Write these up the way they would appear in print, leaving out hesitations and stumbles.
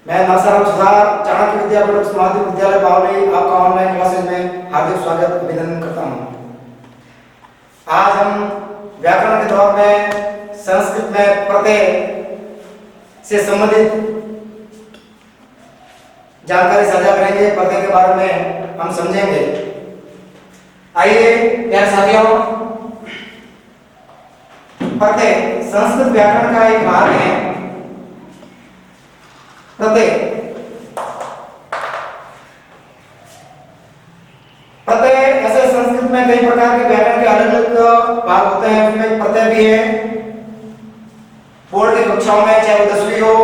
मैं नासाराम सुधार चाणक्य विद्यापीठ समाधि विद्यालय बावली आपका ऑनलाइन क्लासेज में हार्दिक स्वागत अभिनंदन करता हूं। आज हम व्याकरण के दौर में संस्कृत में प्रत्यय से संबंधित जानकारी साझा करेंगे। प्रत्यय के बारे में हम समझेंगे। आइए प्यारे साथियों, प्रत्यय संस्कृत व्याकरण का एक भाग है। प्रत्यय ऐसे संस्कृत में कई प्रकार के व्याकरण के अलग अलग भाग होते हैं। उसमें प्रत्यय भी है। बोर्ड की कक्षाओं में चाहे वो 10वीं हो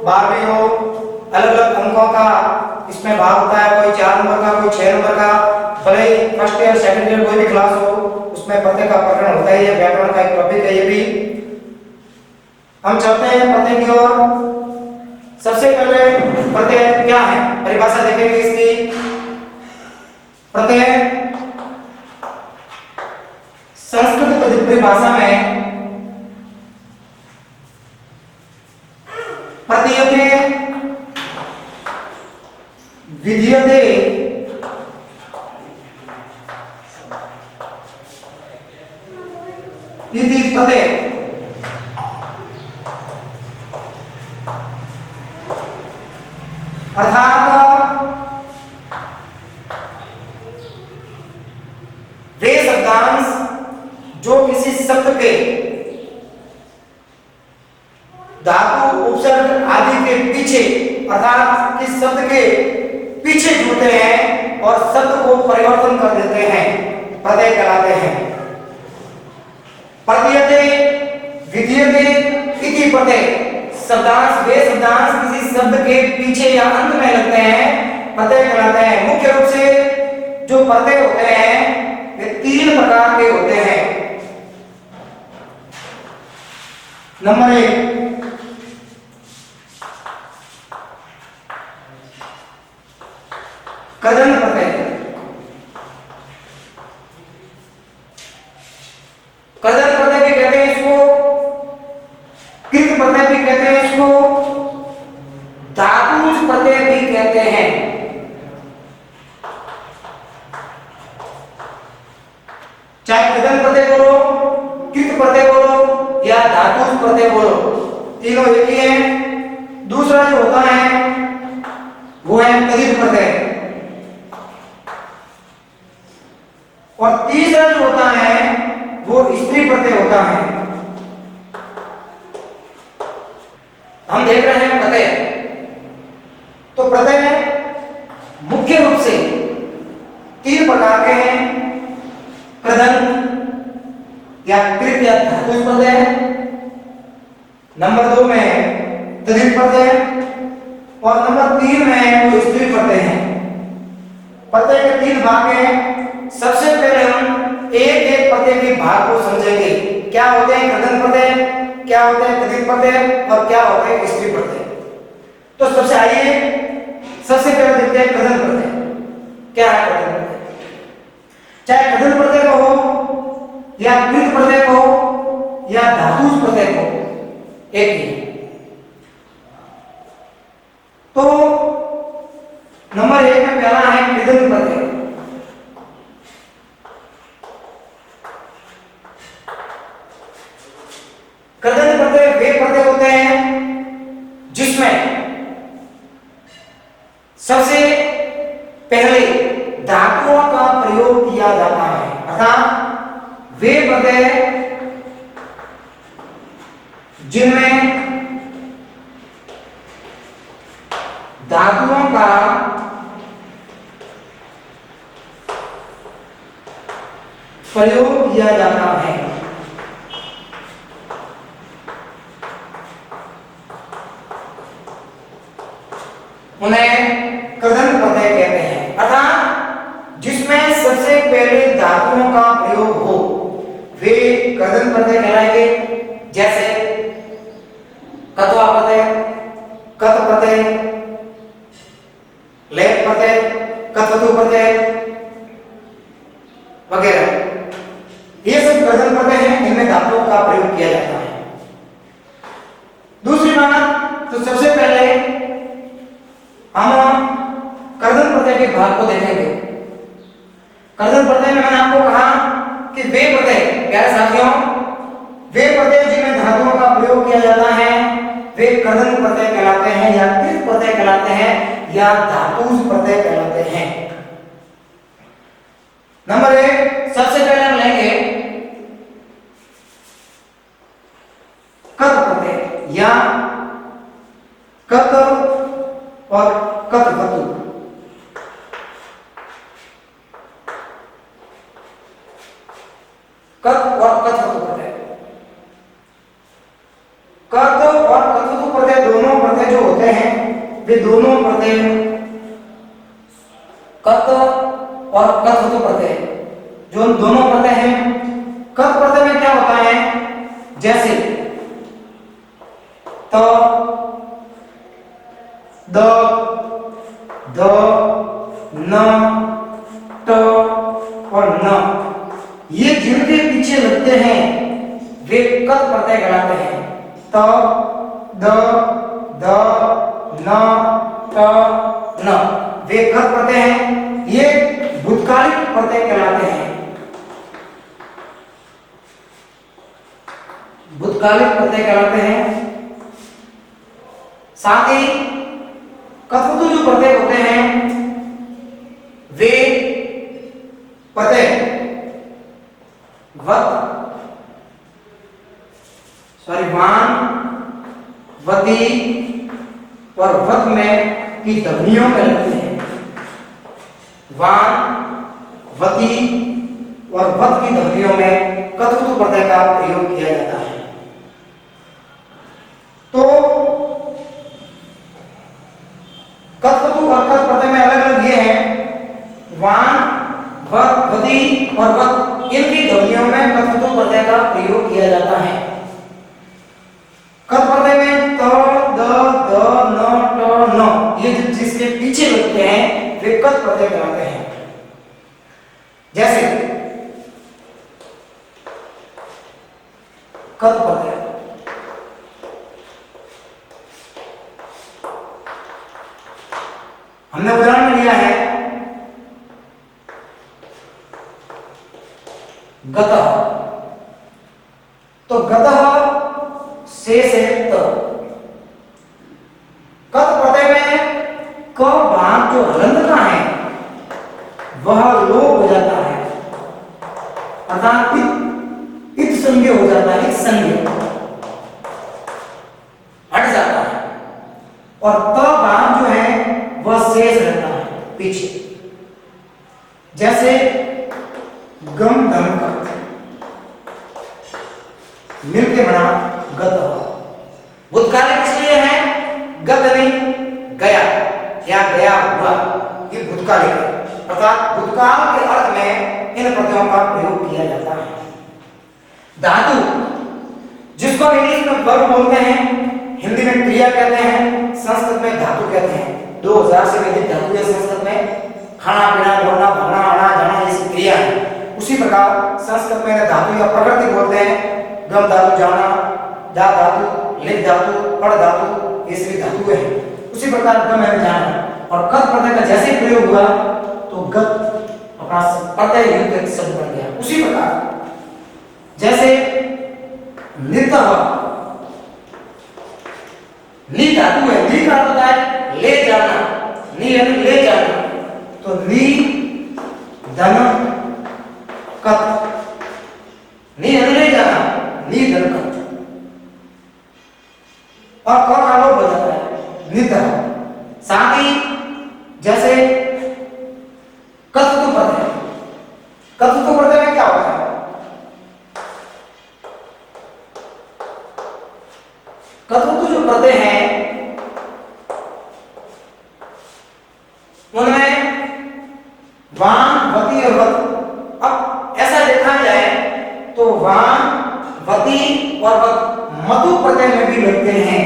12वीं हो, अलग अलग अंकों का इसमें भाग होता है। कोई 4 नंबर का, कोई 6 नंबर का, भले ही फर्स्ट ईयर सेकंड ईयर कोई भी क्लास हो, उसमें प्रत्यय का प्रकरण होता है। ये व्याकरण का एक टॉपिक है। ये भी हम चलते हैं प्रत्यय की ओर। सबसे पहले प्रत्यय क्या है, परिभाषा देखेंगे इसकी। प्रत्यय संस्कृत परिभाषा में प्रतीयते विधीयते इति प्रत्यय। अर्थात वे शब्दांश जो किसी शब्द के धातु उपसर्ग आदि के पीछे, अर्थात किस शब्द के पीछे जुड़ते हैं और शब्द को परिवर्तन कर देते हैं, प्रत्यय कहलाते हैं। प्रतीयते विधीयते इति प्रत्यय। शब्दांश वे शब्दांश किसी शब्द के पीछे या अंत में लगते हैं, प्रत्यय कहलाते हैं। मुख्य रूप से जो प्रत्यय होते हैं वे 3 प्रकार के होते हैं। नंबर 1 कदन प्रत्यय। कदन प्रत्यय भी कहते हैं इसको, कृत प्रत्यय भी कहते हैं इसको, धातुज प्रत्यय भी कहते हैं। चाहे कदन प्रत्यय बोलो, कृत प्रत्यय बोलो या धातुज प्रत्यय बोलो, तीनों एक ही है। दूसरा जो होता है वो है तदित प्रत्यय, और तीसरा जो होता है वो स्त्री प्रत्यय होता है। हम देख रहे हैं प्रत्यय। तो प्रत्यय मुख्य रूप से 3 प्रकार के हैं। कदन या कृत या धातु प्रत्यय, नंबर 2 में तदित प्रत्यय, और नंबर 3 में वो स्त्री प्रत्यय है। प्रत्यय के 3 भाग हैं। सबसे पहले हम एक प्रत्यय के भाग को समझेंगे। क्या होते हैं कदन प्रत्यय, क्या होते हैं तदित प्रत्यय और क्या होते हैं स्त्री प्रत्यय। तो सबसे पहले देखते हैं कदन प्रत्यय। क्या है कदन प्रत्यय? चाहे कदन प्रत्यय को हो या कृत प्रत्यय को हो या धातुज प्रत्यय को, एक ही। तो नंबर 1 में पहला है कदन प्रत्यय। कदन प्रत्यय वे प्रत्यय होते हैं जिसमें सबसे पहले धातुओं का प्रयोग किया जाता है। अर्थात वे प्रत्यय जिनमें धातुओं का प्रयोग किया जाता है। उन्हें कदन प्रत्यय कहते हैं। अर्थात जिसमें सबसे पहले धातुओं का प्रयोग हो वे कदन प्रत्यय कहलाएंगे। जैसे कत्वा प्रत्यय, कत प्रत्यय, लेप प्रत्यय, कत्वतु प्रत्यय वगैरह, ये सब कदन प्रत्यय हैं। इनमें धातुओं का प्रयोग किया जाता है। दूसरी बात, तो सबसे पहले भाग को देखेंगे। कर्तन प्रत्यय में मैंने आपको कहा कि वे प्रत्यय, प्यारे साथियों, वे प्रत्यय जिनमें धातुओं का प्रयोग किया जाता है वे कर्तन प्रत्यय कहलाते हैं, या कृत प्रत्यय कहलाते हैं, या धातुज प्रत्यय कहलाते हैं। नंबर 1 सबसे पहले हम लेंगे कत प्रत्यय, या कत और कत वतु। कत और कत वतु प्रत्यय, कत और कत वतु प्रत्यय दोनों प्रत्यय जो होते हैं वे दोनों प्रत्यय, कत और कत वतु प्रत्यय जो दोनों प्रत्यय हैं। कत प्रत्यय में क्या होता है, जैसे त, द, द, न, ट और न, ये जिनके पीछे लगते हैं वे कत प्रत्यय कहलाते हैं। त, द, न, ट, न वे कत प्रत्यय हैं, ये भूतकालिक प्रत्यय कहलाते हैं। भूतकालिक प्रत्यय कहलाते हैं। साथ ही कत वतु जो प्रत्यय होते हैं वे प्रत्यय वान, वती और वत में की ध्वनियों में लगते हैं। वान, वती और वत की ध्वनियों में कत वतु प्रत्यय का प्रयोग किया जाता है। तो कत वतु और कत प्रत्यय में अलग अलग ये हैं, वान, वत, वती और वत, इनकी ध्वनियों में कत वतु प्रत्यय का प्रयोग किया जाता है। कत प्रत्यय में त, द, न, ट, न, ये जिसके पीछे लगते हैं वे कत प्रत्यय कहलाते हैं। जैसे कत प्रत्यय, हमने उदाहरण में लिया है गतः, तो गतः से त, कत प्रत्यय में क भाग जो हलंत का है वह लोप हो जाता है, अर्थात इत संज्ञ हो जाता है, इत संज्ञ हट जाता है, और त भाग जो है वह शेष रहता है पीछे। जैसे गम धम का मिलके बना गत, भूतकालिक इसलिए है, गत नहीं गया या गया हुआ, ये भूतकालिक है, अर्थात भूतकाल के अर्थ में इन प्रत्ययों का प्रयोग किया जाता है। धातु, जिसको इंग्लिश में वर्ब बोलते हैं, हिंदी में क्रिया कहते हैं, संस्कृत में धातु कहते हैं। 2000 से अधिक धातु है संस्कृत में, खाना पीना, बोलना, भागना, आना जाना, ये सब क्रिया है। उसी प्रकार संस्कृत में धातु या प्रकृति बोलते हैं, गम धातु जाना, जा धातु, लिख धातु, पढ़ धातु, ये सभी धातु है। उसी प्रकार गम है जाना, और कत प्रत्यय का जैसे प्रयोग हुआ तो गत अपना प्रत्यय युक्त शब्द बन गया। उसी प्रकार जैसे नितः, नी धातु है, नी का अर्थ होता है ले जाना, नी यानी ले जाना, तो नी धन कत, नी यानी ले जाना, नी धन कत, और क का लोप हो जाता है नितः। साथ ही जैसे कतु प्रत्यय, कतु प्रत्यय में क्या होता है, कतु जो प्रत्यय है उनमें वान, वती और वत, अब ऐसा देखा जाए तो वान, वती और वत मतु प्रत्यय में भी लगते हैं,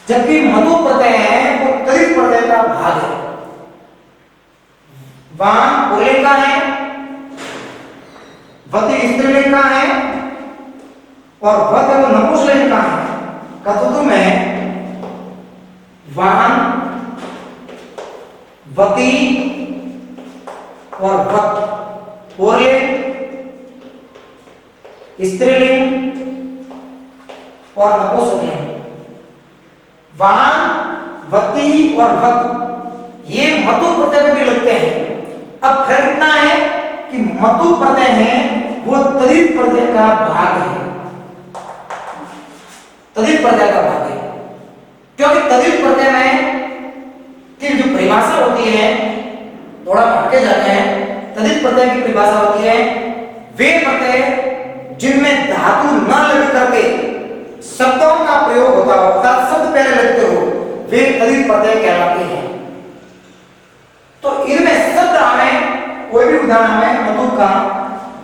जबकि मतु प्रत्यय है वो तलित प्रत्यय का भाग है। वान पुल्लिंग का है, वती स्त्रीलिंग का है, और वत वो नपुंसकलिंग का है। कतु में वान, वती और वत, पुल्लिंग, स्त्रीलिंग और नपुंसकलिंग। वान, वती और वत ये मतु प्रत्यय में भी लगते हैं। अब फर्क इतना है कि मतु प्रत्यय है वो तदित प्रत्यय का भाग है, तदित प्रत्यय का भाग है, क्योंकि तदित प्रत्यय में की जो परिभाषा होती है, थोड़ा हटके जाते हैं, तदित प्रत्यय की परिभाषा होती है वे प्रत्यय जिनमें धातु न लग करके शब्दों का प्रयोग होता हो, अर्थात शब्द पहले लगते हो, वे तदित प्रत्यय कहलाते हैं। तो इनमें शब्द आवे, कोई भी उदाहरण है मतु का,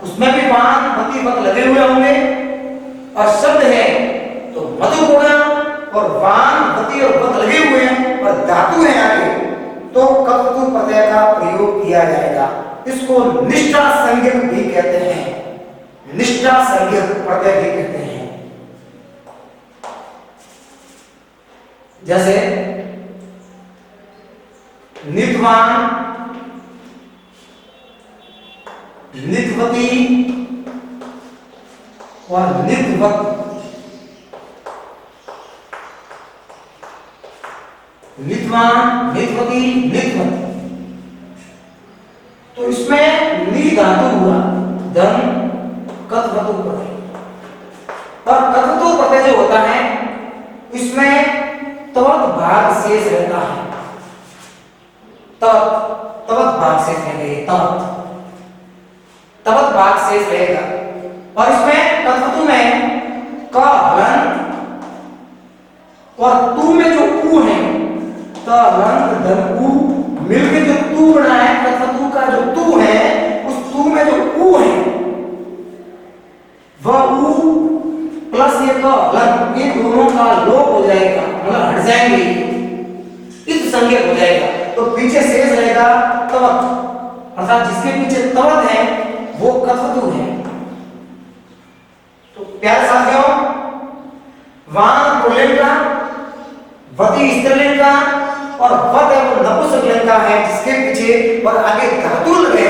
उसमें भी वान, वती, वत लगे हुए होंगे और शब्द है तो मतु होगा और वान, वती और वत लगे हुए हैं और धातु है आगे, तो कत्तु प्रत्यय का प्रयोग किया जाएगा। इसको निष्ठा संज्ञक भी कहते हैं, निष्ठा संज्ञक प्रत्यय भी कहते हैं। जैसे नित्वान, नित्वती और नित्वत। नित्वान, नित्वती, नित्वत, तो इसमें नि धातु हुआ, धन कत्वतु प्रत्यय। और कत्वतु प्रत्यय जो होता है इसमें तवत भाग शेष रहता है, तवत भाग शेष रहेगा, तवत भाग शेष रहेगा। और इसमें कत्वतु में क हलंत और तू में जो ऊ है, त हलंत धन ऊ मिलके जो तू बना है, कत्वतु का जो तू है, उस तू में जो ऊ है वह ऊ प्लस ये क हलंत, ये दोनों का लोप हो जाएगा, मतलब हट जाएंगे, इस संज्ञक हो जाएगा। तो पीछे शेष रहेगा तवत, अर्थात जिसके पीछे तवत है वो कत्वतु है। तो प्यारे साथियों, वान पुल्लिंग का, वती स्त्रीलिंग का और वत है वो नपुंसकलिंग का है, जिसके पीछे और आगे धातु लगे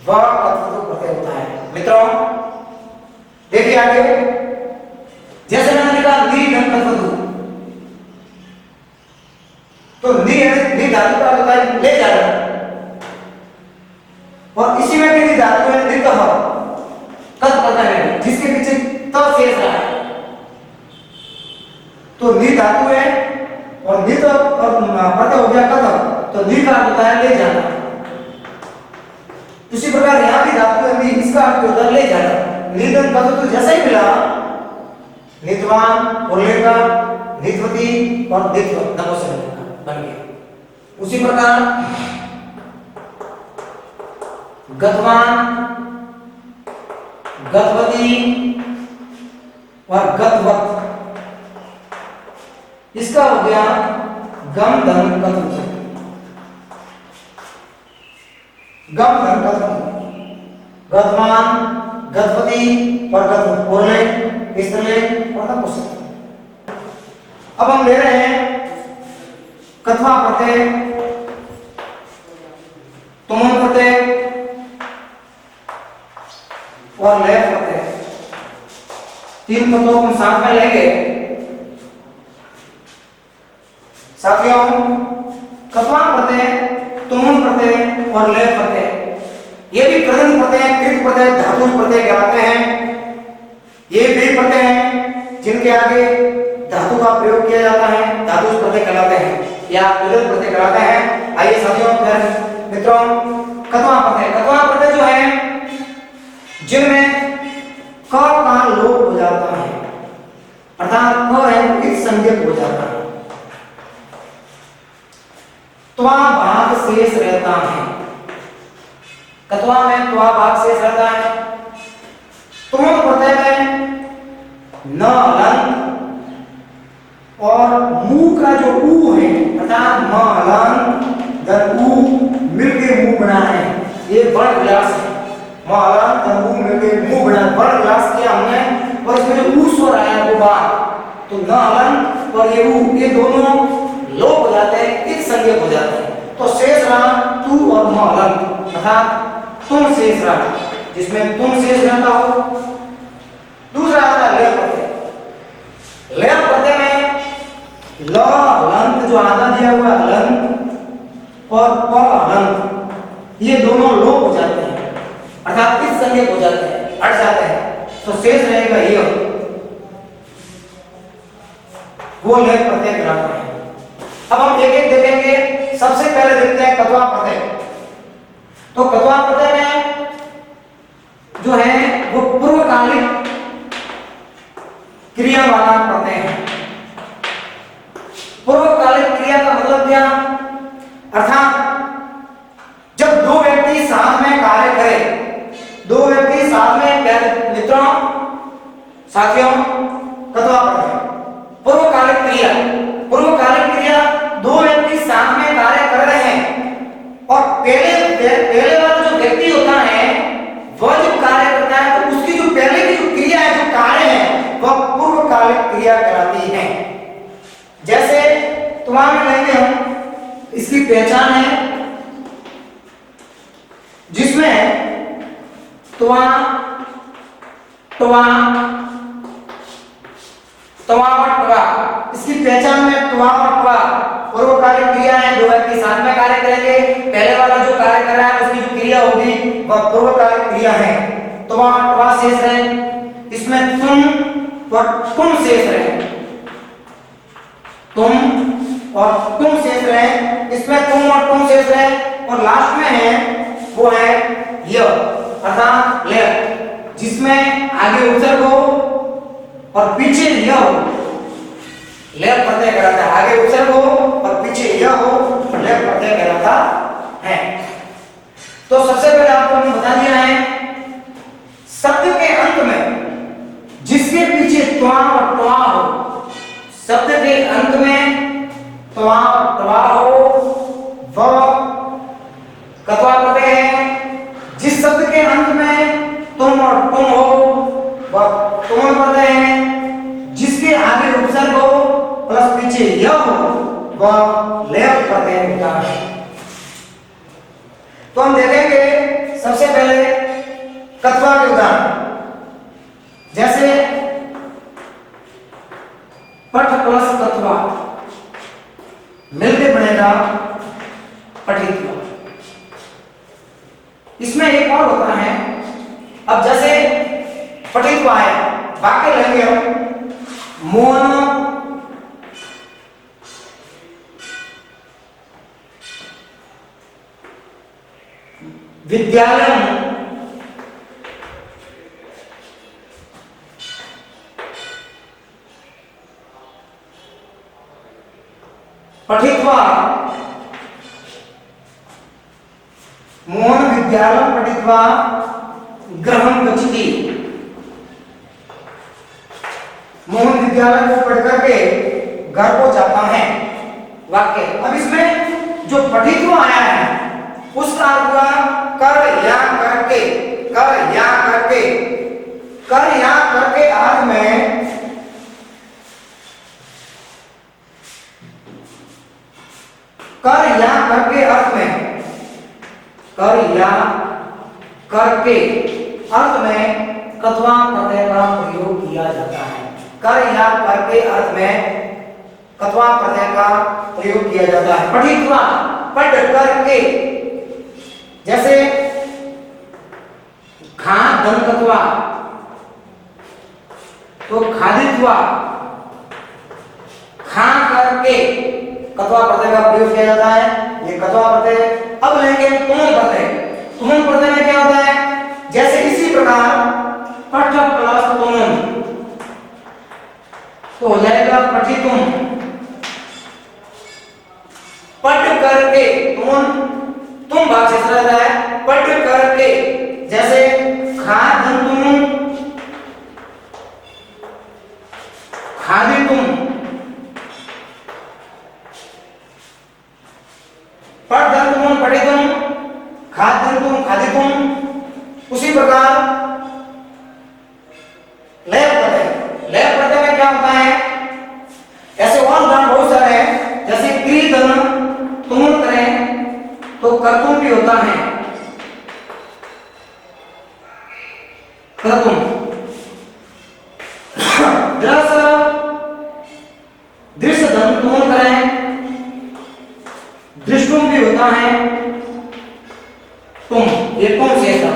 वह कत्वतु प्रत्यय होता है। मित्रों देखिए आगे, जैसे मैंने लिखा नि धन कत्वतु, तो नि धातु का होता है ले जाना, और इसी में भी धातु है नितः, कत प्रत्यय है जिसके पीछे त शेष रहा है, तो नि धातु है और नित और प्रत्यय हो गया कत, तो नि का होता है ले जाना। उसी प्रकार यहां भी धातु है नि, इसका अर्थ होता है ले जाना। निधन कत्वतु जैसा ही मिला, नित्वान, पुल्लिंग, नित्वती और नित्वत नपुंसकलिंग बन गया। उसी प्रकार गतवान, गतवती और गतवत, इसका हो गया गम धन कत्वतु, गम धन कत्वतु, गतवान, गतवती और गतवत, पुल्लिंग, स्त्रीलिंग और नपुंसकलिंग। अब हम ले रहे हैं कत्वा प्रत्यय, तुमुन प्रत्यय और लय प्रत्यय, तीन पदों को साथ में लेंगे। साथियों, कत्वा प्रत्यय, तुमुन प्रत्यय और लय प्रत्यय ये भी कृदंत प्रत्यय, कृत प्रत्यय, धातु प्रत्यय कहलाते हैं। ये वे प्रत्यय हैं जिनके आगे धातु का प्रयोग किया जाता है, धातु प्रत्यय कहलाते हैं या कृदंत प्रत्यय कहलाते हैं। आइए साथियों, मित्रों, कत्वा प्रत्यय जो है जिनमें क का लोप हो जाता है, अर्थात क है इस संज्ञक हो जाता है, त्वा भाग शेष रहता है। कत्वा में त्वा भाग शेष रहता है। तुमुन प्रत्यय में न हलंत और मु का जो ऊ है, अर्थात म हलंत धन ऊ मिलके मुंह बना है, ये वर्ण विलास है। म हलंत धन ऊ मिलके मुंह बना, वर्ण विलास किया हमने, और इसमें जो ऊ स्वर आया वो बात, तो न हलंत और ये ऊ, ये दोनों लोप हो जाते हैं इस संज्ञक हो जाते हैं। तो शेष रहा तू और म अलग, अर्थात तुम शेष रहा, जिसमें तुम शेष रहता हो। दूसरा आता है लेप प्रत्यय। लेप प्रत्यय में ल हलंत जो आधा दिया हुआ हलंत और प हलंत, ये दोनों लोप हो जाते हैं, अर्थात इस संज्ञक हो जाते हैं, हट जाते हैं। तो शेष रहेगा ये, वो लेप प्रत्यय कहलाता है। अब हम एक एक देखेंगे। सबसे पहले देखते हैं कत्वा प्रत्यय। तो कत्वा प्रत्यय में जो है वो पूर्वकालिक क्रिया वाला प्रत्यय है। पूर्वकालिक क्रिया का मतलब क्या, अर्थात जब दो व्यक्ति साथ में कार्य करें, दो व्यक्ति साथ में, मित्रों साथियों, कत्वा प्रत्यय पूर्वकालिक क्रिया। पूर्वकालिक क्रिया दो व्यक्ति साथ में कार्य कर रहे हैं और पहले वाला जो व्यक्ति होता है वह जब कार्य करता है तो उसकी जो पहले की जो क्रिया है, जो कार्य है, वह पूर्वकालिक क्रिया कहलाती है। जैसे तुम्हारे लेंगे हम, इसकी पहचान है जिसमें त्वा त्वा त्वा और त्वा, इसकी पहचान में त्वा और त्वा पूर्वकालिक क्रिया है। दो व्यक्ति साथ में कार्य करेंगे, पहले वाला जो कार्य कर रहा है उसकी जो क्रिया होगी वह पूर्वकालिक क्रिया है। त्वा और त्वा शेष रहे, इसमें तुम और तुम शेष रहे, तुम और तुम शेष रहे, इसमें तुम और तुम शेष रहे, और लास्ट में है वो है य, अर्थात लेप, जिसमें आगे उपसर्ग हो और पीछे य हो, लेप प्रत्यय कहलाता है। आगे उपसर्ग हो और पीछे य हो, लेप प्रत्यय कहलाता है। तो सबसे पहले आपको हमने बता दिया है, शब्द के अंत में जिसके पीछे त्वा और त्वा हो, शब्द के अंत में त्वा और त्वा हो, वह कत्वा प्रत्यय है। जिस शब्द के अंत में तुम और तुम हो, वह तुम प्रत्यय है। जिसके आगे उपसर्ग हो प्लस पीछे य हो, वह लेप प्रत्यय होता है। तो हम देखेंगे सबसे पहले कत्वा के उदाहरण। जैसे पठ प्लस कत्वा मिलके बनेगा पठित्वा। इसमें एक और होता है, अब जैसे पठित्वा है, वाक्य लेंगे हम, मोहन विद्यालय पठित्वा, मोहन विद्यालय पठित्वा गृहं गच्छति। मोहन विद्यालय को पढ़ करके घर को जाता है, वाक्य। अब इसमें जो पठित्वा आया है उसका अर्थ कर या करके, कर या करके, कर या करके अर्थ में कर या करके अर्थ में, कर या करके अर्थ में कत्वा प्रत्यय का प्रयोग किया जाता है। कर या करके अर्थ में कत्वा प्रत्यय का प्रयोग किया जाता है। पठित्वा, पढ़ करके, जैसे खा दंतत्वा, तो खादित्वा, खा करके कत्वा प्रत्यय का प्रयोग किया जाता है। ये कत्वा प्रत्यय। अब लेंगे तुम प्रत्यय। तुम प्रत्यय में क्या होता है, जैसे इसी प्रकार पठ प्लस तुम, तो हो जाएगा पठितुम। पढ़ करके तुम भाग शेष रहता है, पढ़ करके, जैसे खादंतुम, खादितुम, पढ़दंतुम पठितुम, खादंतुम खादितुम। उसी प्रकार लेप प्रत्यय। लेप प्रत्यय में क्या होता है, ऐसे और उदाहरण बहुत सारे हैं, जैसे क्रीदन, तुम क्रतुम। दृश्य दंतोन करें, दृष्टुम भी होता है तुम, ये तुम शेषा,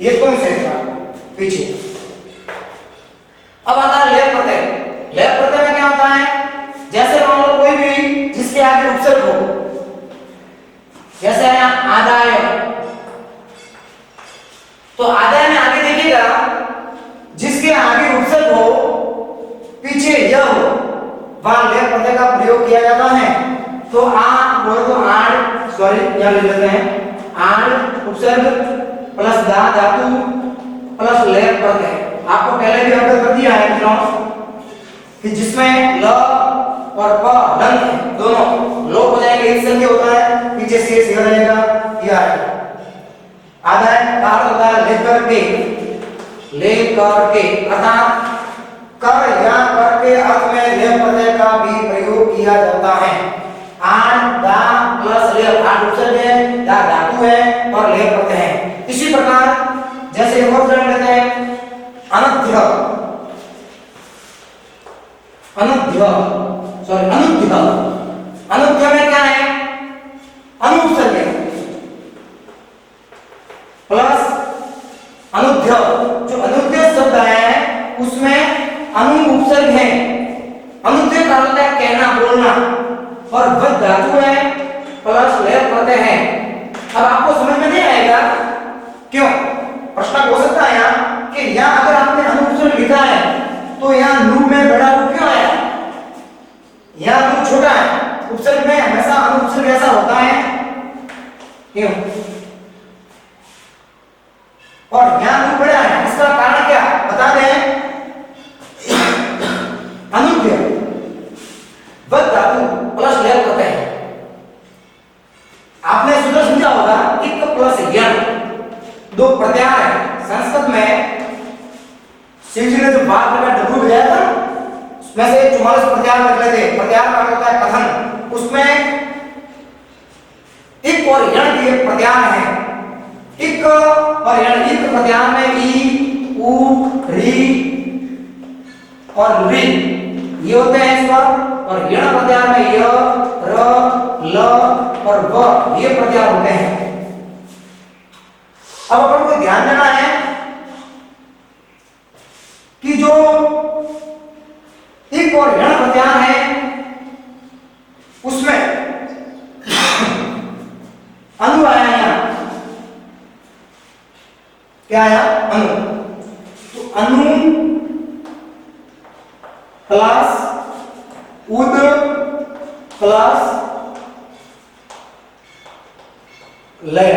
ये तुम शेषा पीछे। अब आता है लेप प्रत्यय। लेप प्रत्यय में क्या होता है, जैसे मान लो कोई भी जिसके आगे उपसर्ग हो, जैसे यहाँ आदाय, तो आदाय में आगे देखिएगा जिसके आगे उपसर्ग हो पीछे यह हो, वहां लेप प्रत्यय का प्रयोग किया जाता है। तो बोल तो आड़, सॉरी यहां ले लेते हैं, आड़ उपसर्ग प्लस दा धातु प्लस लेप प्रत्यय। आपको पहले भी अवगत कर दिया है मित्रों कि जिसमें ल और प दंत दोनों लोप हो जाएंगे, एक संज्ञा होता है, पीछे शेष यह रहेगा, यह है। आदाय का अर्थ होता है लेकर के, लेकर के, अर्थात कर या कर के अर्थ में लेप प्रत्यय का भी प्रयोग किया जाता है। आण दा प्लस लेप, आण उपसर्ग है, दा धातु है और लेप प्रत्यय है। इसी प्रकार जैसे एक और उदाहरण लेते हैं, अनध्य, अनध्य, सॉरी अनुध्य। अनुध्य में क्या है, अनुपसर्ग है प्लस अनुध्य। जो अनुध्य शब्द है उसमें अनु उपसर्ग है। अनुध्य का अर्थ है कहना, बोलना, और वद धातु है प्लस लेप प्रत्यय है। अब आपको समझ में नहीं आएगा क्यों, प्रश्न हो सकता है यहाँ कि यहाँ अगर आपने अनु उपसर्ग लिखा है तो यहाँ नु में बड़ा रू क्यों आया, यहाँ नु छोटा है। उपसर्ग में हमेशा अनु उपसर्ग ऐसा होता है क्यों, और यहाँ नु बड़ा है, इसका कारण क्या बता दें। अनुध्य वद धातु प्लस लेप प्रत्यय है। आपने सूत्र समझा होगा, इक प्लस यण, दो प्रत्यार है। संस्कृत में शिव जी ने जो बात में डब्लू भेजा था उसमें से 44 प्रत्यार निकले थे। प्रत्यार का अर्थ होता है कथन, उसमें इक और यण की एक प्रत्यार है। इक और यण, इक प्रत्यार में ई, उ, री और री ये होते हैं स्वर, और यण प्रत्यार में य, र, ल और व ये प्रत्यार होते हैं। अब अपन को ध्यान देना है कि जो एक और यण प्रत्यार है उसमें अनु आया, यहां क्या आया, अनु। तो अनु प्लस उद प्लस लय।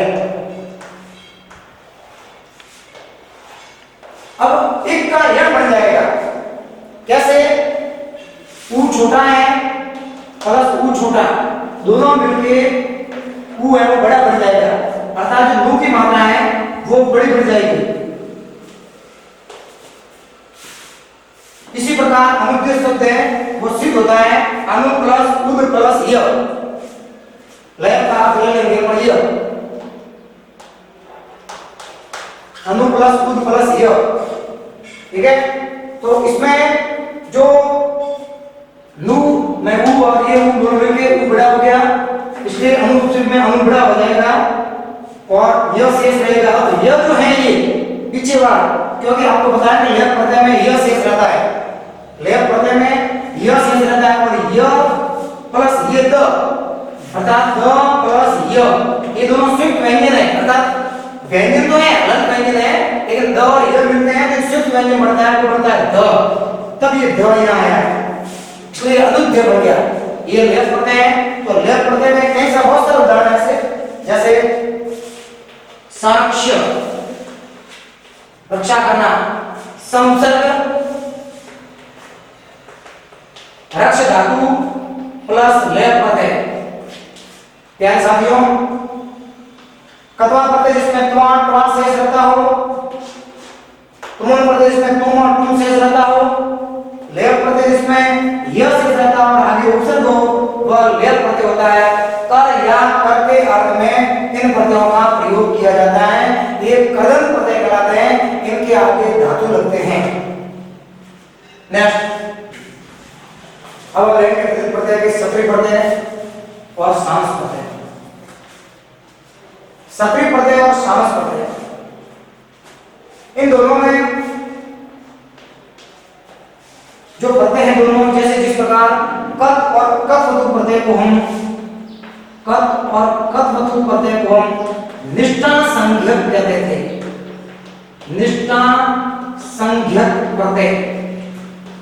अब एक का यह बन जाएगा कैसे, ऊ छोटा है प्लस ऊ छोटा, दोनों मिलके ऊ है वो बड़ा बन जाएगा, अर्थात जो नु की मात्रा है वो बड़ी बन जाएगी। इसी प्रकार अनुद्य शब्द है वो सिद्ध होता है अनु प्लस उद प्लस य, लय का आप ले लेंगे पर य, अनु प्लस उद प्लस य, ठीक है। तो इसमें जो नु में ऊ और ये ऊ दोनों मिलके ऊ बड़ा हो गया, इसलिए अनु उपसर्ग में अनु बड़ा हो जाएगा और यह शेष रहेगा। अब यह जो है ये पीछे वाला, क्योंकि आपको बताया कि लेप प्रत्यय में यह शेष रहता है, लेप प्रत्यय में यह शेष रहता है, और यह प्लस ये द, अर्थात द प्लस य ये दोनों संयुक्त व्यंजन है, अर्थात व्यंजन तो है अलग व्यंजन है, लेकिन द और य मिलते हैं तो संयुक्त व्यंजन बनता है, वो बनता है द, तब ये द यहाँ आया है, इसलिए अनुध्य बन गया। ये लेप प्रत्यय है, तो लेप प्रत्यय में कई सारे बहुत सारे उदाहरण है, जैसे साक्ष्य रक्षा करना, संसर्ग रक्ष धातु प्लस लेप प्रत्यय। क्या है साथियों, कत्वा प्रत्यय जिसमें त्वा ट्वा शेष रहता हो, तुम प्रत्यय जिसमें तुम और तुम शेष रहता हो, लेप प्रत्यय जिसमें यह शेष रहता हो और आगे उपसर्ग हो वह लेप प्रत्यय होता है। कर या कर के अर्थ में इन प्रत्ययों का प्रयोग किया जाता है, ये कदन प्रत्यय कहलाते हैं। इनके के आगे धातु लगते हैं। नेक्स्ट अब लेंगे तृतीय प्रत्यय के सत्रीय प्रत्यय और सामस प्रत्यय। सत्रीय प्रत्यय और सामस प्रत्यय, इन दोनों में जो प्रत्यय हैं दोनों, जैसे जिस प्रकार कत और कत्वतु प्रत्यय को हम निष्ठा संज्ञक कहते थे। निष्ठा संज्ञक प्रत्यय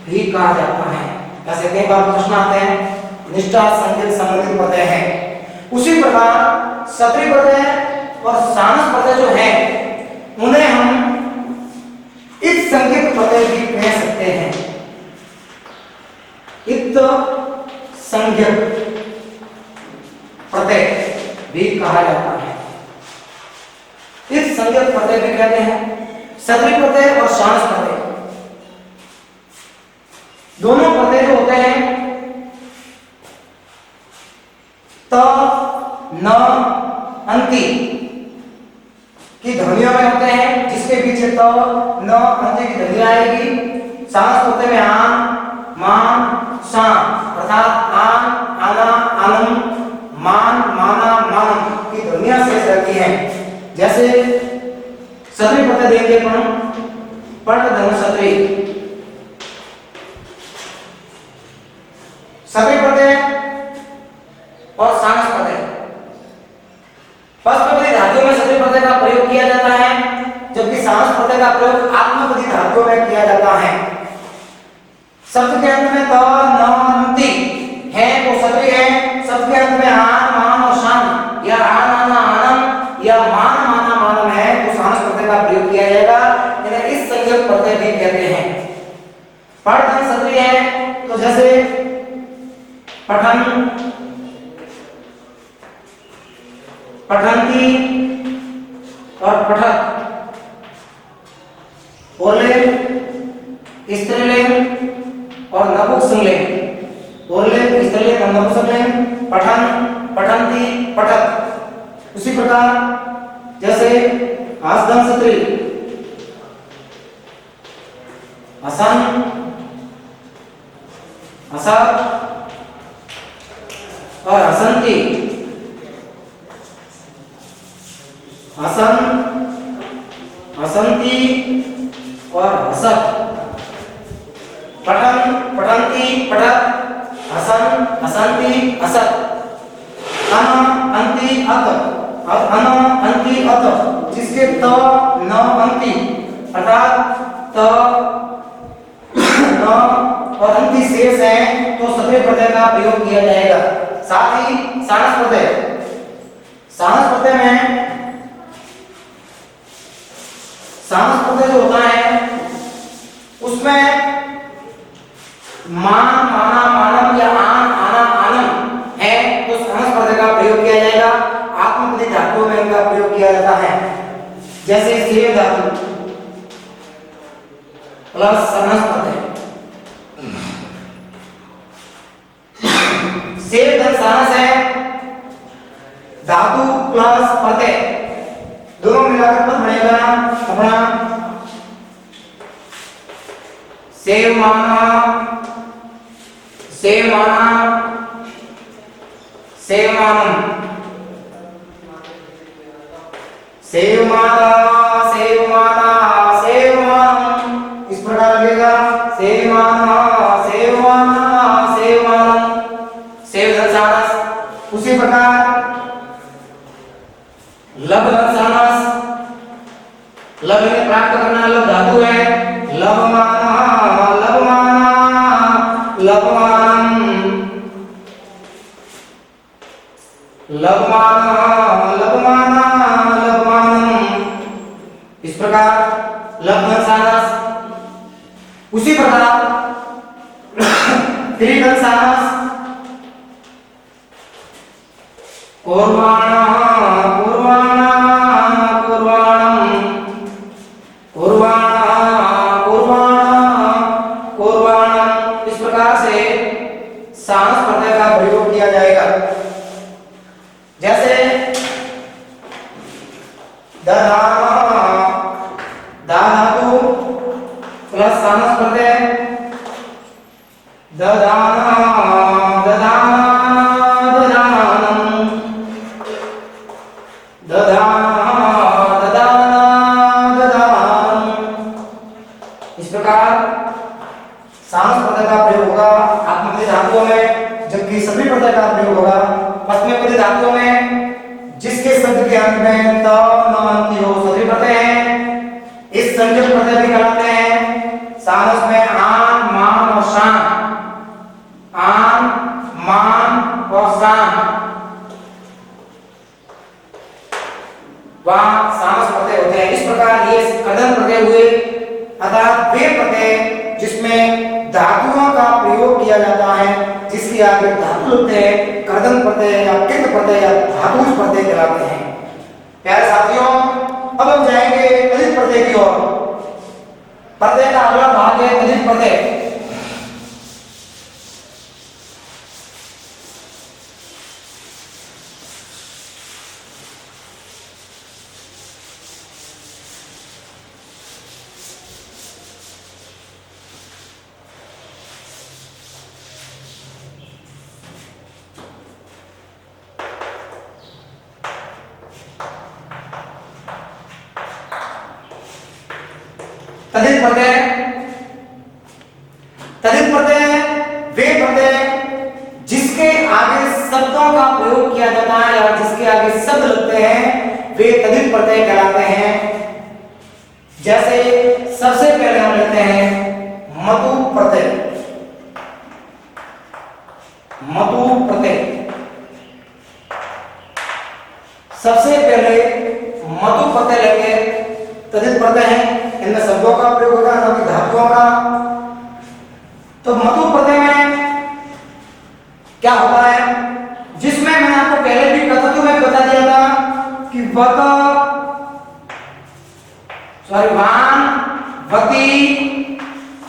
भी कहा जाता है। ऐसे कई बार प्रश्न आते हैं, निष्ठा संज्ञक संबंधित प्रत्यय है। उसी प्रकार सत्रीय प्रत्यय और सामस प्रत्यय जो है उन्हें हम इत संज्ञक प्रत्यय भी कह सकते हैं। इत संज्ञक प्रत्यय भी कहा जाता है। इत संज्ञक प्रत्यय भी कहते हैं। सत्रीय प्रत्यय और सामस प्रत्यय दोनों प्रत्यय जो होते हैं त न अंति की ध्वनियों में होते हैं, जिसके पीछे त न अंति की ध्वनि आएगी। सामस प्रत्यय में आन मान शान अर्थात आन आना आनम मान माना मानम की ध्वनियां शेष रहती हैं। जैसे सत्रीय प्रत्यय देंगे पट धन सत्रीय। सत्रीय प्रत्यय और सामस प्रत्यय, पश्चपदी धातुओं में सत्रीय प्रत्यय का प्रयोग किया जाता है, जबकि सामस प्रत्यय का प्रयोग आत्मपदी धातुओं में किया जाता है। शब्द के अंत में त न अंति है तो सत्रीय है। शब्द के अंत में आन मान और शान या आन आना आनम या मान माना मानम है तो सामस प्रत्यय का प्रयोग किया जाएगा। इन्हें इस संज्ञक प्रत्यय भी कहते हैं। पठन सत्रीय है तो जैसे पठन पठंती और पठक, पुल्लिंग स्त्रीलिंग और नपुंसकलिंग, पुल्लिंग स्त्रीलिंग और नपुंसकलिंग, पठन पठंती पठक। उसी प्रकार जैसे आसधन सत्रीय हसन हसत और हसंती, हसन हसंती और हसत। पठन पठंती पठक हसन हसंती हसत। अन अंति अत अन अंति अत, जिसके त न अंति अर्थात त न और अंति शेष है तो सत्रीय प्रत्यय का प्रयोग किया जाएगा। साथ ही सामस प्रत्यय, सामस प्रत्यय में सामस प्रत्यय जो होता है उसमें मान माना मानम या आन आना आनम है तो सामस प्रत्यय का प्रयोग किया जाएगा। आत्मपदी धातुओं में इनका प्रयोग किया जाता है। जैसे सेव धातु प्लस सामस प्रत्यय, सेव धन सामस है, धातु प्लस प्रत्यय दोनों मिलाकर पद बनेगा अपना सेव माना सेव माना सेव मानम, सेव माना सेव माना सेव मानम। इस प्रकार लगेगा सेव माना सेव माना सेव मानम, सेव धन सामस। उसी प्रकार लब धन सामस, लब में प्राप्त करना लब धातु है। लब माना लब माना लब मानम, लब माना लब माना लब मानम। इस प्रकार लब धन सामस। उसी प्रकार त्रिधन सामस कुर्वाणा कुर्वाणा कुर्वाणम कुर्वाणा कुर्वाणा कुर्वाणम। इस प्रकार से सामस प्रत्यय का प्रयोग किया जाएगा। जैसे दधाना दा धातु जबकि सभी प्रत्यय का प्रयोग होगा। पश्चिमी पद धातुओं में जिसके शब्द के अंत में त न अंती हो सभी प्रत्यय हैं, इस संयुक्त प्रत्यय भी कहलाते हैं। सानस में आन, मान और शान, आन, मान और शान, वहां सामस प्रत्यय होते हैं। इस प्रकार ये कर्दन प्रत्यय हुए, अर्थात वे प्रत्यय जिसमें धातुओं का प्रयोग किया जाता है, जिसके आगे धातु लगते हैं, कर्दन प्रत्यय या कृत प्रत्यय या धातु प्रत्यय कहलाते हैं। प्यारे साथियों, अब हम जाएंगे तदित प्रत्यय की ओर। प्रत्यय का अगला भाग है तदित प्रत्यय। तदित प्रत्यय, तदित प्रत्यय वे प्रत्यय जिसके आगे शब्दों का प्रयोग किया जाता है या जिसके आगे शब्द लगते हैं, वे तदित प्रत्यय कहलाते हैं। जैसे सबसे पहले हम लेते हैं मतु प्रत्यय। मतु प्रत्यय सबसे पहले मतु प्रत्यय लेंगे, तदित प्रत्यय है, इनमें शब्दों का प्रयोग होगा न कि धातुओं का। तो मतु प्रत्यय में क्या होता है, जिसमें मैंने आपको पहले भी कथतु में बता दिया था कि वत, सॉरी वान, वती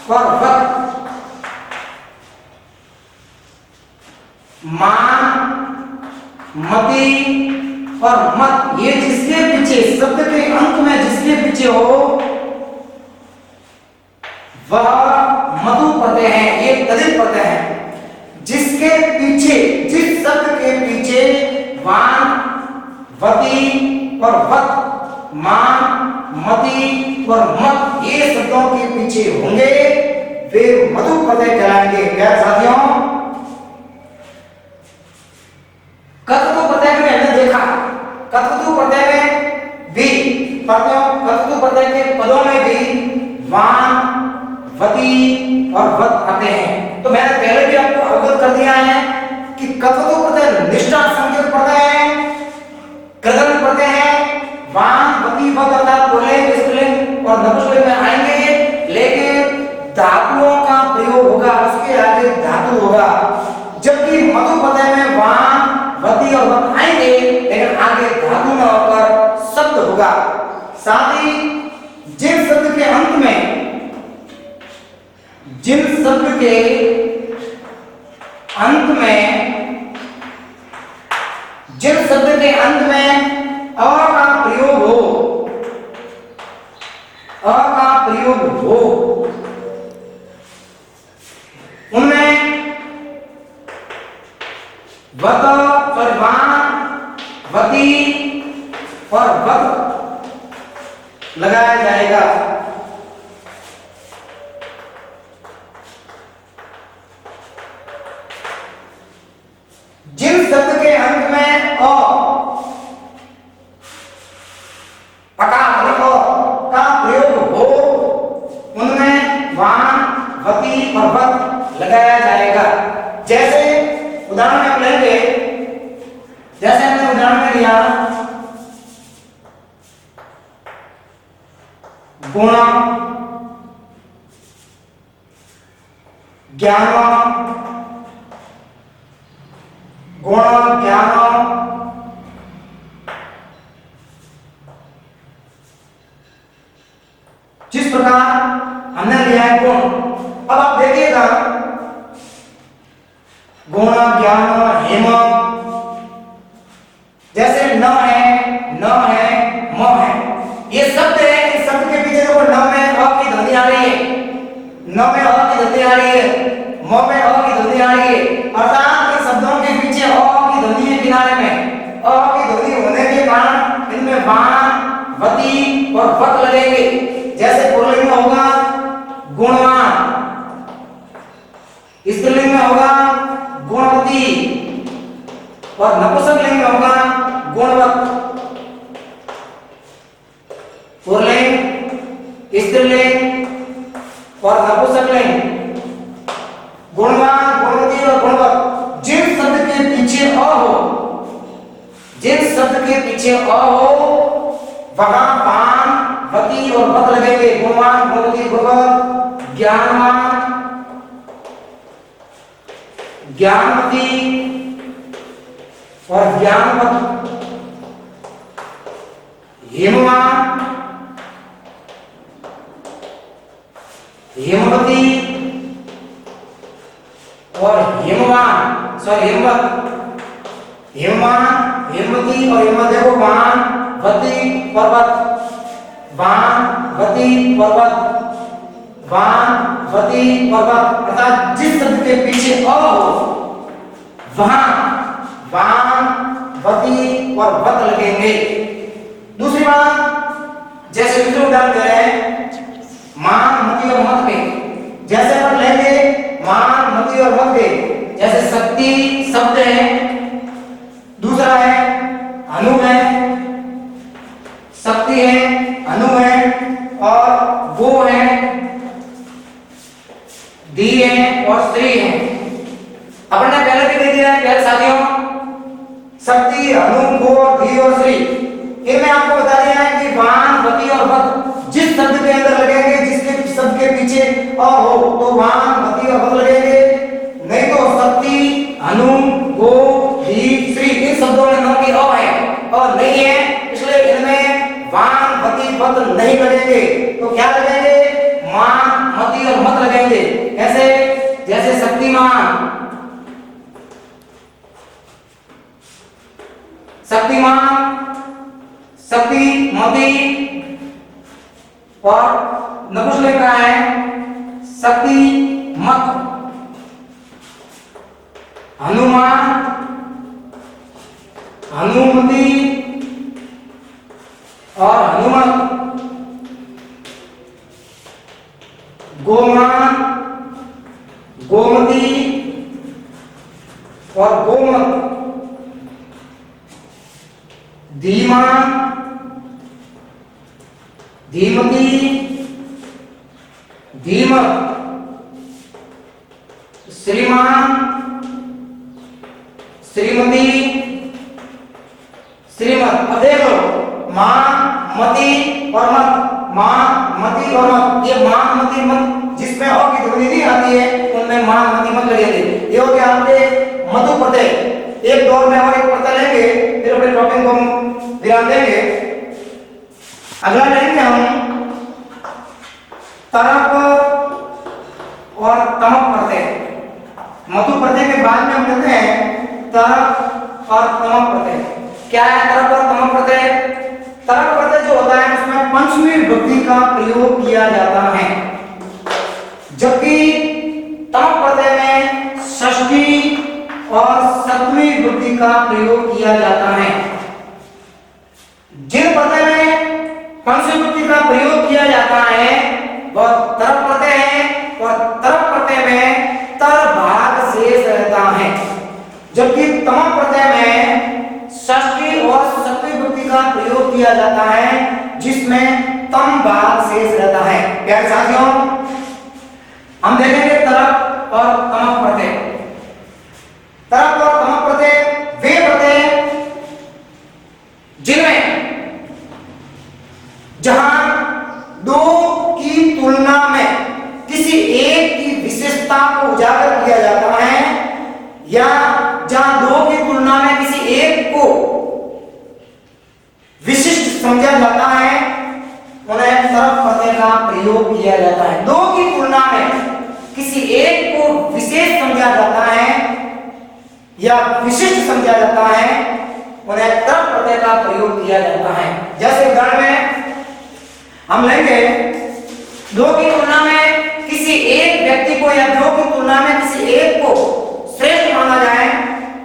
और वत, मान, मति और मत, ये जिसके पीछे शब्द के अंत में जिसके पीछे हो वह मतु प्रत्यय है, ये तदित प्रत्यय है। जिसके पीछे, जिस शब्द के पीछे वान, वती और वत, मान, मति और मत ये शब्दों के पीछे होंगे, वे मतु प्रत्यय कहलाएंगे। प्यारे साथियों, कथतु प्रत्यय में हमने देखा, कथतु प्रत्यय में भी कथतु प्रत्यय के पदों में भी वान, वती और वत आते हैं। तो मैंने पहले भी आपको अवगत कर दिया है कि कथतु प्रत्यय निष्ठा संकेत प्रत्यय है, कर्दन प्रत्यय है। वान, वती, वत अर्थात पुल्लिंग, स्त्रीलिंग और नपुंसकलिंग में आएंगे, लेकिन धातुओं का प्रयोग होगा, उसके आगे धातु होगा। जबकि मतु प्रत्यय में वान, वती और वत आएंगे, लेकिन आगे धातु न होकर शब्द होगा। साथ ही जिन शब्द के अंत में, जिन शब्द के अंत में, जिन शब्द के अंत में अ का प्रयोग हो, अ का प्रयोग हो, उनमें वत और वान, वती और वत लगाया जाएगा। जिन शब्द के अंत में अ का प्रयोग हो, उनमें वान, वती और वत लगाया जाएगा। जैसे उदाहरण हम लेंगे, जैसे हमने उदाहरण में लिया गुण, ज्ञान, गुण, ज्ञान, जिस प्रकार हमने लिया है गुण। अब आप देखिएगा गुण, ज्ञान, हेम, जैसे न है, न है, म है, ये शब्द है। इस शब्द के पीछे देखो न में अ की ध्वनि आ रही है, न में अ की ध्वनि आ रही है, म में अ की ध्वनि आ रही है, अर्थात इन शब्दों के पीछे अ की ध्वनि है किनारे में। अ की ध्वनि होने के कारण इनमें वान, वती और वत लगेंगे। जैसे पुल्लिंग में होगा गुणवान, स्त्रीलिंग में होगा गुणवती, और नपुंसकलिंग में होगा गुणवत्, पुल्लिंग, स्त्रीलिंग और नपुंसकलिंग गुणवान, गुणवती और गुणवत्। जिन शब्द के पीछे अ हो, जिन शब्द के पीछे अ हो वहां वान, वती और वत लगेंगे। गुणवान, गुणवती, गुणवत्। ज्ञानवान, ज्ञानवती और ज्ञानवत्। हेमवान, हेमवती और हेमवान, सॉरी हेमवत। हेमवान, हेमवती और हेमवत। देखो वान, वती और वत, वान, वती और वत, वान, वती और वत। अर्थात जिस शब्द के पीछे अ हो वहां वान, वती और वत लगेंगे। दूसरी बात, जैसे दूसरे उदाहरण दे रहे हैं मान, मति और मत के। जैसे अपन लेंगे मान, मति और मत के, जैसे शक्ति शब्द है, दूसरा है अनु है, शक्ति है, अनु है और वो है, दी है और स्त्री है। अपन ने पहले भी देख दिया है प्यारे साथियों, शक्ति, अनु, गो, दी और स्त्री। फिर मैं आपको बता दिया है कि वान, वती और वत जिस शब्द के अंदर लगेंगे, जिसके शब्द के पीछे अ हो तो वान, वती और वत लगेंगे, नहीं तो शक्ति, अनु, गो, दी, स्त्री इन शब्दों में न की अ है और नहीं है, इसलिए इनमें वान, वती, वत नहीं लगेंगे। तो क्या लगेंगे? मान, मति और मत लगेंगे। कैसे? जैसे शक्तिमान, शक्तिमान, शक्ति, मति और नपुंसकलिंग का है शक्ति, मत। हनुमान, हनुमति और हनुमत। गोमान, गोमती और गोमत। धीमान, धीमती, धीमत। श्रीमान, श्रीमती, श्रीमत। अब देख लो मान, मति और मत, मान, मति और मत। ये मान, मति, मत जिसमें अ की ध्वनि नहीं आती है उनमें मान, मति, मत लगेंगे। ये हो गया आपके मधु प्रत्यय। एक दौर में और एक प्रत्यय लेंगे, फिर अपने टॉपिक को हम विराम देंगे। अगला लेंगे हम तरप और तमक प्रत्यय। मधु प्रत्यय के बाद में हम लेते हैं तरप और तमक प्रत्यय। क्या है तरप और तमक प्रत्यय? तरप प्रत्यय जो होता है उसमें पंचमी विभक्ति का प्रयोग किया जाता है, जबकि तमक प्रत्यय में षष्ठी और सप्तमी विभक्ति का प्रयोग किया जाता है। जिन प्रत्यय में पंचमी विभक्ति का प्रयोग किया जाता है वह तरप प्रत्यय है और तरप प्रत्यय में तर भाग शेष रहता है, जबकि तमक प्रत्यय में षष्ठी और सप्तमी विभक्ति का प्रयोग किया जाता है जिसमें तम भाग शेष रहता है। प्यारे साथियों, हम देखेंगे तरप और तमक प्रत्यय। तरप और तमक प्रत्यय वे प्रत्यय जिनमें जहां दो की तुलना में किसी एक की विशेषता को उजागर किया जाता है या जहां दो की तुलना में किसी एक को विशिष्ट समझा जाता है उन्हें तरप प्रत्यय का प्रयोग किया जाता है। दो की तुलना में किसी एक को विशेष समझा जाता है या विशिष्ट समझा जाता है उन्हें तरप प्रत्यय का प्रयोग किया जाता है। जैसे उदाहरण में हम लेंगे दो की तुलना में किसी एक व्यक्ति को या दो की तुलना में किसी एक को श्रेष्ठ माना जाए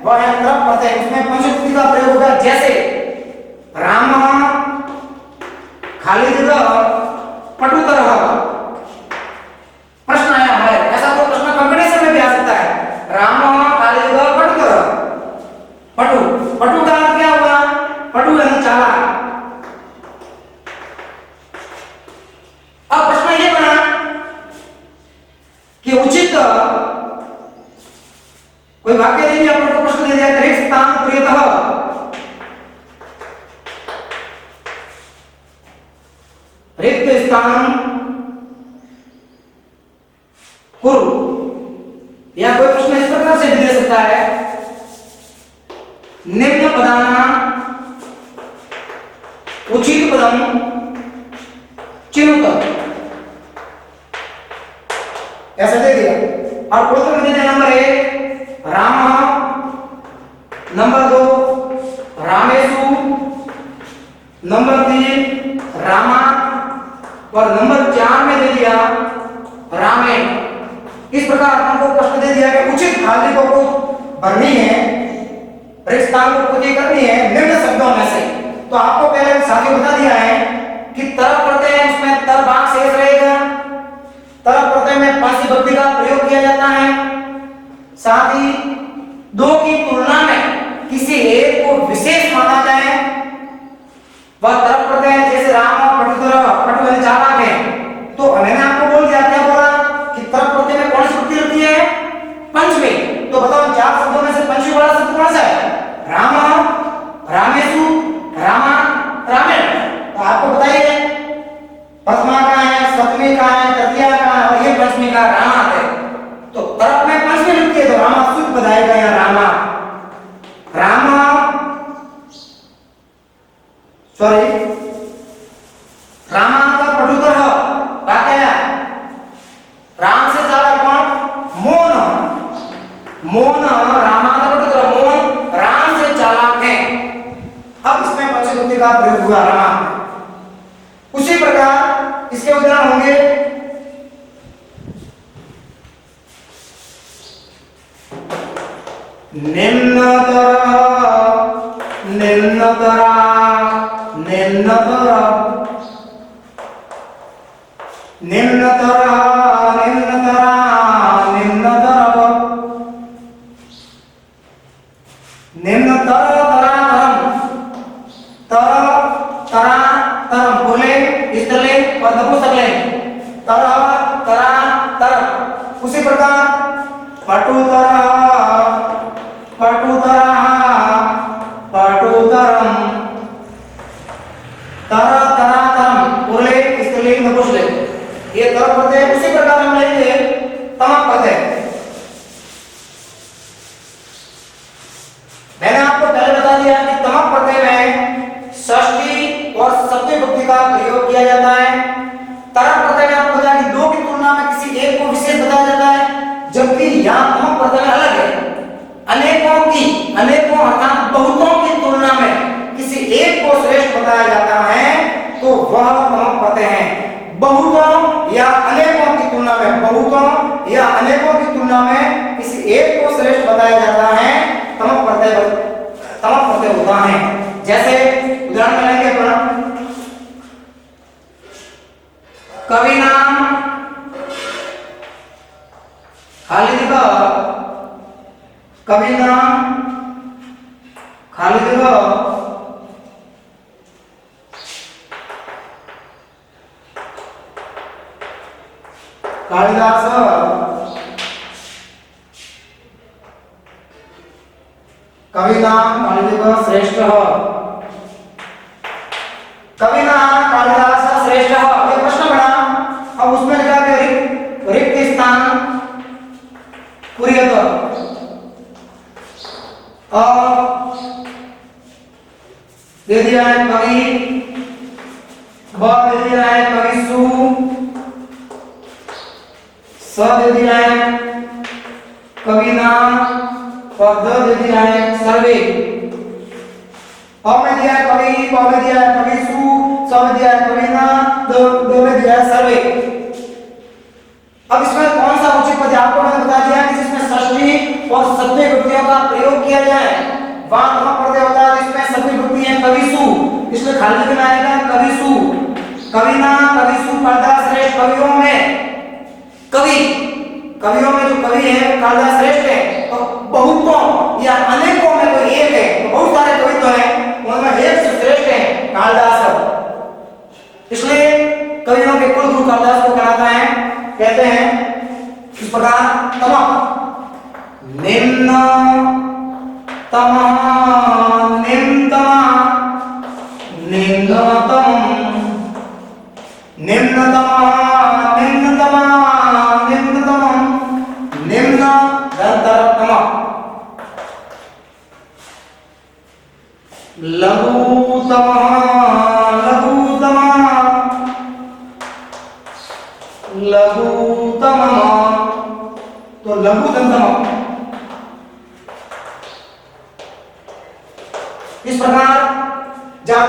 वह है तरप प्रत्यय। उसमें पंचमी का प्रयोग होगा। जैसे राम खाली जगह पटुतरः। प्रश्न आया हमारे, ऐसा कोई प्रश्न कंपटीशन में भी आ सकता है। राम खाली जगह पटुतरः, पटु आपको प्रश्न दिया जाए रिक्त स्थान प्रियतः रिक्त स्थान कुरु, या कोई प्रश्न इस प्रकार से दे सकता है निम्न पदाना उचित पदम चिनुत, ऐसा दे दिया। और प्रश्न में दे नंबर 1 राम, नंबर 2 रामेशु, नंबर 3 रामा, और नंबर 4 में दे दिया रामेण। इस प्रकार हमको प्रश्न दे दिया कि उचित खालियों को भरनी है, रिक्त स्थान को पूरी करनी है निम्न शब्दों में से। तो आपको पहले साथी बता दिया है कि तरफ प्रत्यय है, उसमें तर भाग शेष रहेगा। तरफ प्रत्यय में पंच विभक्ति का प्रयोग किया जाता है। साथ ही दो की तुलना में किसी एक को विशेष माना जाए, वह तरफ प्रत्यय जैसे राम और पटुतर चालाक है। तो मैंने आपको बोल दिया, क्या बोला कि तरफ प्रत्यय में कौन सी विभक्ति लगती है? पंचमी। तो बताओ 4 शब्दों में से पंचमी वाला शब्द कौन सा है? राम, रामेशु, रामा, रामेण। तो आपको बताइए प्रथमा का है, सप्तमी का है, तृतीया का है, और ये पंचमी का रामा है। तो तरफ में पंचमी लगती है तो रामा शुद्ध बताएगा या रामा, रामा सॉरी रामा का पटुतर है, राम से ज्यादा कौन? मोन, मोन रामा का पटुतर, मोन राम से चालाक है। अब इसमें पंचविभक्ति का प्रयोग हुआ रामा। उसी प्रकार इसके उदाहरण होंगे निम्नतर, निम्नतरा, निम्नतर, निम्नतर, निम्नतरा, निम्नतर, निम्नतर तरातरम, तर तरा तरम पुल्लिंग स्त्रीलिंग और नपुंसकलिंग, तर तरा तरम। उसी प्रकार पटुतर, पटुतरा, पटुतरम, तर तरातरम पुल्लिंग स्त्रीलिंग नपुंसकलिंग। ये तर प्रत्यय उसी प्रकार हम लेंगे तमक प्रत्यय। मैंने आपको पहले बता दिया कि तमक प्रत्यय में षष्ठी और सप्तमी विभक्ति का प्रयोग किया जाता है। तरफ प्रत्यय में आपको बताया कि दो की तुलना में किसी एक को विशेष बताया जाता है, जबकि यहाँ तमक प्रत्यय में अलग है। अनेकों की, अनेकों अर्थात बहुतों की तुलना में किसी एक को श्रेष्ठ बताया जाता है तो वह तमक प्रत्यय है। बहुतों या अनेकों की तुलना में, बहुतों या अनेकों की तुलना में किसी एक को श्रेष्ठ बताया जाता है, तमक प्रत्यय होता है। जैसे उदाहरण लेंगे अपन, कवि नाम खालिद का, कवि नाम खालिद का कालिदास, कवि नाम कालिदास श्रेष्ठ, कवि नाम कालिदास श्रेष्ठ। ये प्रश्न बना, अब उसमें लिखा कि रिक्त स्थान कुर्यत, दे दिया है कवि, ब दे दिया है कविसु, स दे दिया है कवि नाम, और द दे दिया है सर्वे। अ में दिया है कवि, ब में दिया है कविसु, स में दिया है कवि नाम, द में दिया है सर्वे। अब इसमें कौन सा उचित पद आपको मैंने बता दिया कि जिसमें षष्ठी और सप्तमी विभक्तियों का प्रयोग किया जाए, वहां तमक प्रत्यय होता है। इसमें सप्तमी विभक्ति है कविसु, इसलिए खाली में आएगा कविसु, कविना, कविसु। कालिदास श्रेष्ठ कवियों में, कवियों में जो कवि है कालिदास श्रेष्ठ है। तो बहुतों या अनेकों में कोई एक है, तो बहुत सारे कवि तो हैं, उनमें एक से श्रेष्ठ है कालिदास। इसलिए कवियों के कुल गुरु कालिदास को कहलाता है, कहते हैं इस प्रकार तमक। निम्न तमः निम्नतमः निम्नतमम् निम्नतमः निम्नतमः निम्नतमम् निम्न दन्तरतमः लघुतमः लघुतमः लघुतमः तो लघुतमः। इस प्रकार जब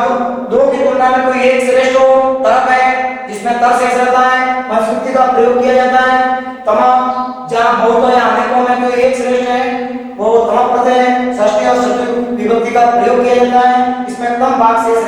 दो की तुलना में कोई एक श्रेष्ठ तरफ है जिसमें तर शेष रहता है वह सुक्ति का प्रयोग किया जाता है। तमाम जहां बहुतों या अनेकों में कोई एक श्रेष्ठ है वो तम प्रत्यय षष्ठी और षष्ठी विभक्ति का प्रयोग किया जाता है। इसमें कम भाग शेष